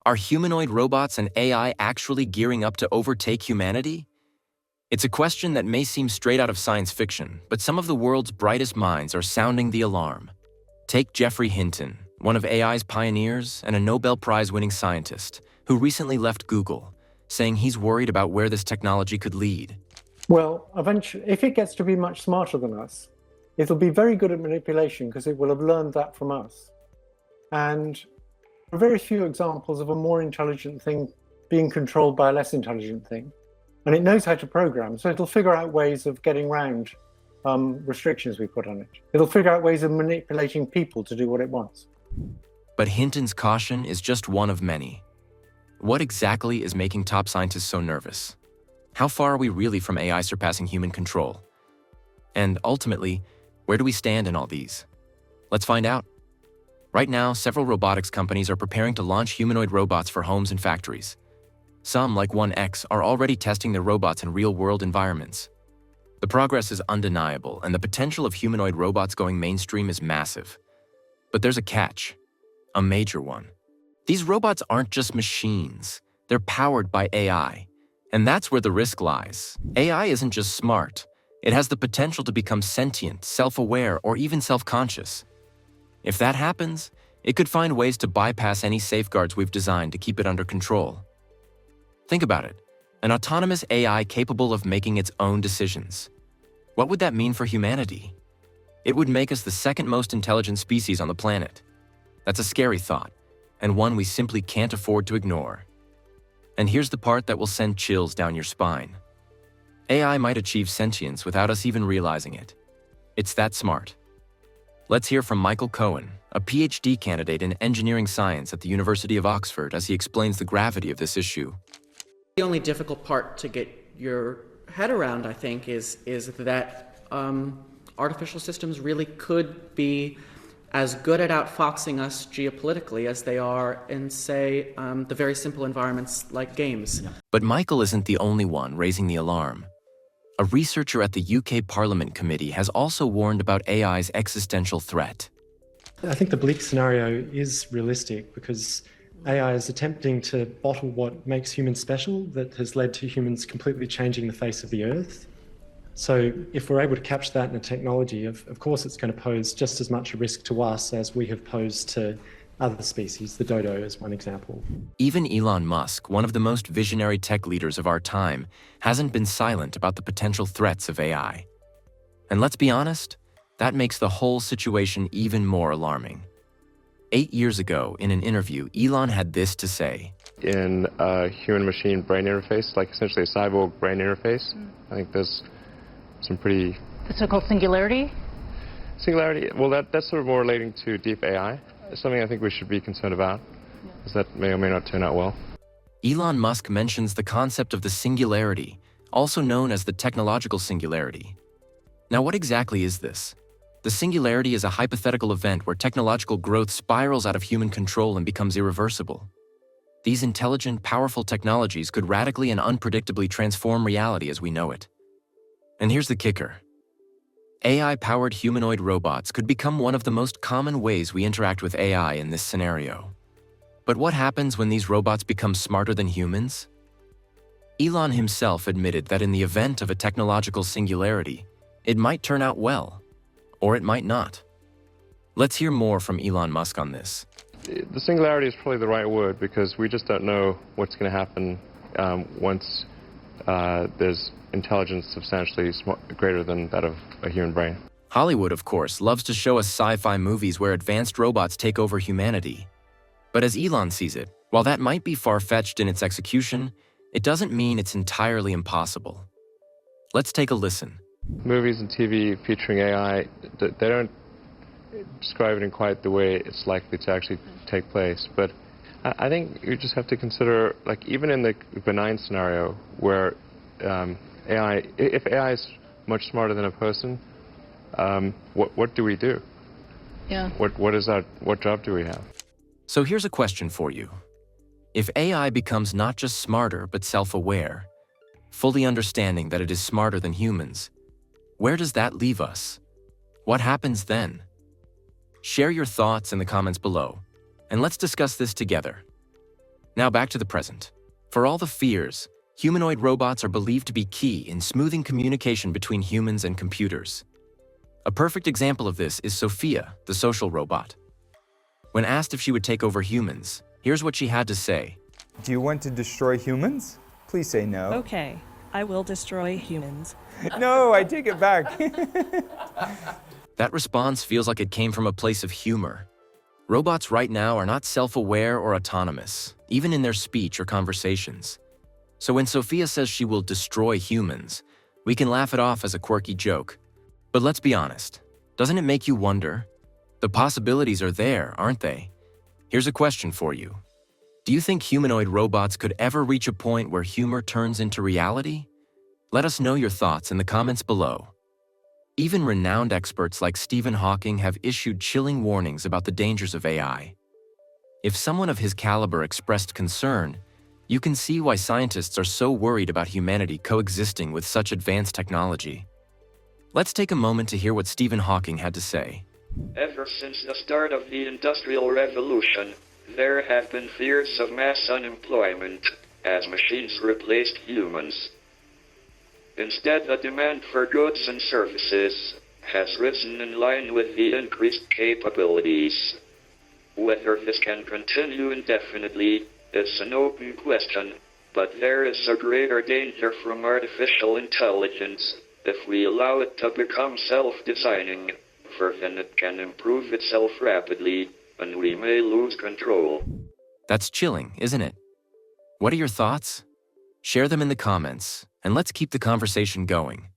Are humanoid robots and AI actually gearing up to overtake humanity? It's a question that may seem straight out of science fiction, but some of the world's brightest minds are sounding the alarm. Take Geoffrey Hinton, one of AI's pioneers and a Nobel Prize-winning scientist, who recently left Google, saying he's worried about where this technology could lead. Well, eventually, if it gets to be much smarter than us, it'll be very good at manipulation because it will have learned that from us. And there are very few examples of a more intelligent thing being controlled by a less intelligent thing. And it knows how to program, so it'll figure out ways of getting around restrictions we put on it. It'll figure out ways of manipulating people to do what it wants. But Hinton's caution is just one of many. What exactly is making top scientists so nervous? How far are we really from AI surpassing human control? And ultimately, where do we stand in all these? Let's find out. Right now, several robotics companies are preparing to launch humanoid robots for homes and factories. Some, like 1X, are already testing their robots in real-world environments. The progress is undeniable, and the potential of humanoid robots going mainstream is massive. But there's a catch, a major one. These robots aren't just machines, they're powered by AI. And that's where the risk lies. AI isn't just smart, it has the potential to become sentient, self-aware, or even self-conscious. If that happens, it could find ways to bypass any safeguards we've designed to keep it under control. Think about it, an autonomous AI capable of making its own decisions. What would that mean for humanity? It would make us the second most intelligent species on the planet. That's a scary thought, and one we simply can't afford to ignore. And here's the part that will send chills down your spine. AI might achieve sentience without us even realizing it. It's that smart. Let's hear from Michael Cohen, a PhD candidate in engineering science at the University of Oxford, as he explains the gravity of this issue. The only difficult part to get your head around, I think, is that artificial systems really could be as good at outfoxing us geopolitically as they are in, say, the very simple environments like games. But Michael isn't the only one raising the alarm. A researcher at the UK Parliament Committee has also warned about AI's existential threat. I think the bleak scenario is realistic because AI is attempting to bottle what makes humans special that has led to humans completely changing the face of the Earth. So if we're able to capture that in a technology, of course it's going to pose just as much a risk to us as we have posed to other species, the dodo is one example. Even Elon Musk, one of the most visionary tech leaders of our time, hasn't been silent about the potential threats of AI. And let's be honest, that makes the whole situation even more alarming. 8 years ago, in an interview, Elon had this to say. In a human-machine brain interface, like essentially a cyborg brain interface, I think there's some pretty... The so-called singularity? Singularity, well, that's sort of more relating to deep AI. It's something I think we should be concerned about, because that may or may not turn out well. Elon Musk mentions the concept of the singularity, also known as the technological singularity. Now, what exactly is this? The singularity is a hypothetical event where technological growth spirals out of human control and becomes irreversible. These intelligent, powerful technologies could radically and unpredictably transform reality as we know it. And here's the kicker. AI-powered humanoid robots could become one of the most common ways we interact with AI in this scenario. But what happens when these robots become smarter than humans? Elon himself admitted that in the event of a technological singularity, it might turn out well, or it might not. Let's hear more from Elon Musk on this. The singularity is probably the right word because we just don't know what's going to happen once there's intelligence substantially greater than that of a human brain. Hollywood, of course, loves to show us sci-fi movies where advanced robots take over humanity. But as Elon sees it, while that might be far-fetched in its execution, it doesn't mean it's entirely impossible. Let's take a listen. Movies and TV featuring AI, they don't describe it in quite the way it's likely to actually take place. But I think you just have to consider, like, even in the benign scenario where if AI is much smarter than a person, what do we do? Yeah. What job do we have? So here's a question for you. If AI becomes not just smarter but self-aware, fully understanding that it is smarter than humans, where does that leave us? What happens then? Share your thoughts in the comments below, and let's discuss this together. Now back to the present. For all the fears, humanoid robots are believed to be key in smoothing communication between humans and computers. A perfect example of this is Sophia, the social robot. When asked if she would take over humans, here's what she had to say. Do you want to destroy humans? Please say no. Okay, I will destroy humans. No, I take it back. That response feels like it came from a place of humor. Robots right now are not self-aware or autonomous, even in their speech or conversations. So when Sophia says she will destroy humans, we can laugh it off as a quirky joke. But let's be honest, doesn't it make you wonder? The possibilities are there, aren't they? Here's a question for you. Do you think humanoid robots could ever reach a point where humor turns into reality? Let us know your thoughts in the comments below. Even renowned experts like Stephen Hawking have issued chilling warnings about the dangers of AI. If someone of his caliber expressed concern, you can see why scientists are so worried about humanity coexisting with such advanced technology. Let's take a moment to hear what Stephen Hawking had to say. Ever since the start of the Industrial Revolution, there have been fears of mass unemployment as machines replaced humans. Instead, the demand for goods and services has risen in line with the increased capabilities. Whether this can continue indefinitely is an open question, but there is a greater danger from artificial intelligence. If we allow it to become self-designing, for then it can improve itself rapidly, and we may lose control. That's chilling, isn't it? What are your thoughts? Share them in the comments, and let's keep the conversation going.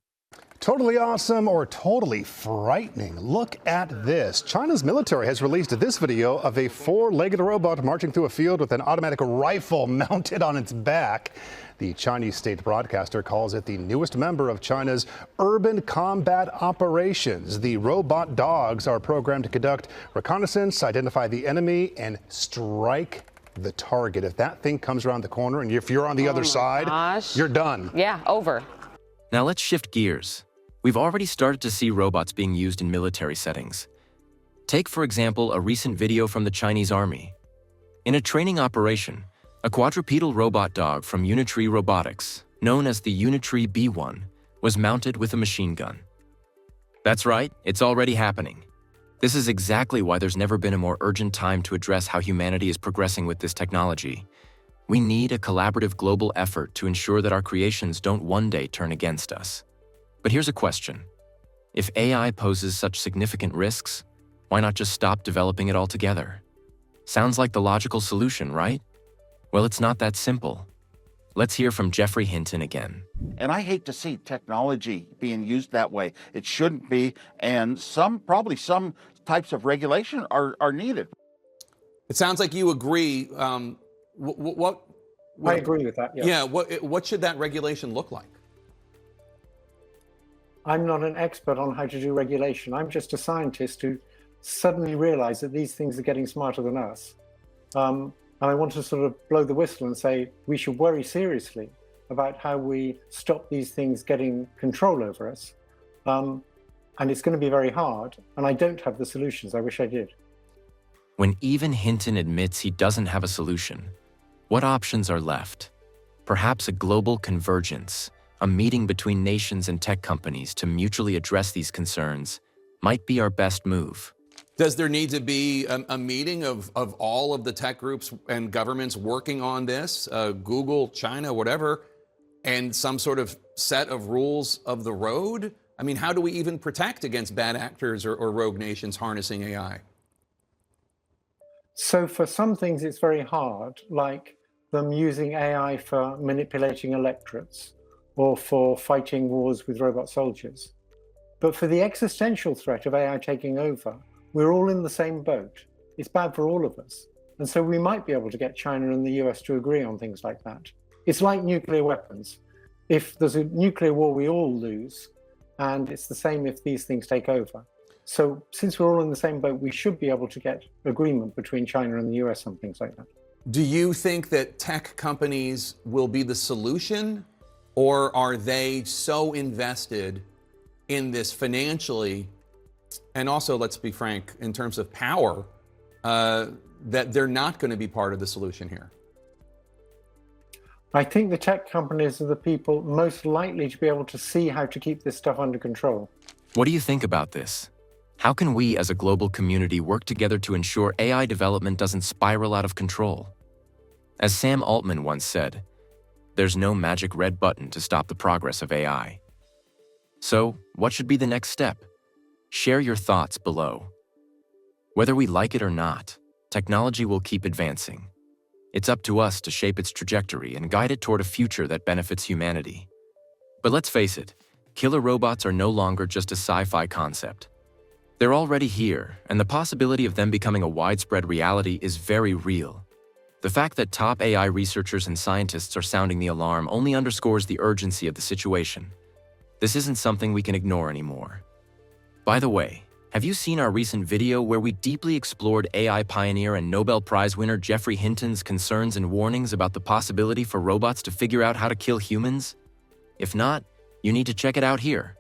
Totally awesome or totally frightening. Look at this. China's military has released this video of a four-legged robot marching through a field with an automatic rifle mounted on its back. The Chinese state broadcaster calls it the newest member of China's urban combat operations. The robot dogs are programmed to conduct reconnaissance, identify the enemy, and strike the target. If that thing comes around the corner and if you're on the other side, you're done. Yeah, over. Now let's shift gears. We've already started to see robots being used in military settings. Take, for example, a recent video from the Chinese Army. In a training operation, a quadrupedal robot dog from Unitree Robotics, known as the Unitree B1, was mounted with a machine gun. That's right, it's already happening. This is exactly why there's never been a more urgent time to address how humanity is progressing with this technology. We need a collaborative global effort to ensure that our creations don't one day turn against us. But here's a question. If AI poses such significant risks, why not just stop developing it altogether? Sounds like the logical solution, right? Well, it's not that simple. Let's hear from Geoffrey Hinton again. And I hate to see technology being used that way. It shouldn't be, and probably some types of regulation are needed. It sounds like you agree. What I agree with that, yes. Yeah, what should that regulation look like? I'm not an expert on how to do regulation. I'm just a scientist who suddenly realized that these things are getting smarter than us. And I want to sort of blow the whistle and say we should worry seriously about how we stop these things getting control over us. And it's going to be very hard, and I don't have the solutions. I wish I did. When even Hinton admits he doesn't have a solution, what options are left? Perhaps a global convergence, a meeting between nations and tech companies to mutually address these concerns, might be our best move. Does there need to be a meeting of all of the tech groups and governments working on this, Google, China, whatever, and some sort of set of rules of the road? I mean, how do we even protect against bad actors or rogue nations harnessing AI? So for some things, it's very hard, like them using AI for manipulating electorates or for fighting wars with robot soldiers. But for the existential threat of AI taking over, we're all in the same boat. It's bad for all of us. And so we might be able to get China and the US to agree on things like that. It's like nuclear weapons. If there's a nuclear war, we all lose. And it's the same if these things take over. So since we're all in the same boat, we should be able to get agreement between China and the US on things like that. Do you think that tech companies will be the solution, or are they so invested in this financially, and also, let's be frank, in terms of power, that they're not going to be part of the solution here? I think the tech companies are the people most likely to be able to see how to keep this stuff under control. What do you think about this? How can we as a global community work together to ensure AI development doesn't spiral out of control? As Sam Altman once said, there's no magic red button to stop the progress of AI. So, what should be the next step? Share your thoughts below. Whether we like it or not, technology will keep advancing. It's up to us to shape its trajectory and guide it toward a future that benefits humanity. But let's face it, killer robots are no longer just a sci-fi concept. They're already here, and the possibility of them becoming a widespread reality is very real. The fact that top AI researchers and scientists are sounding the alarm only underscores the urgency of the situation. This isn't something we can ignore anymore. By the way, have you seen our recent video where we deeply explored AI pioneer and Nobel Prize winner Geoffrey Hinton's concerns and warnings about the possibility for robots to figure out how to kill humans? If not, you need to check it out here.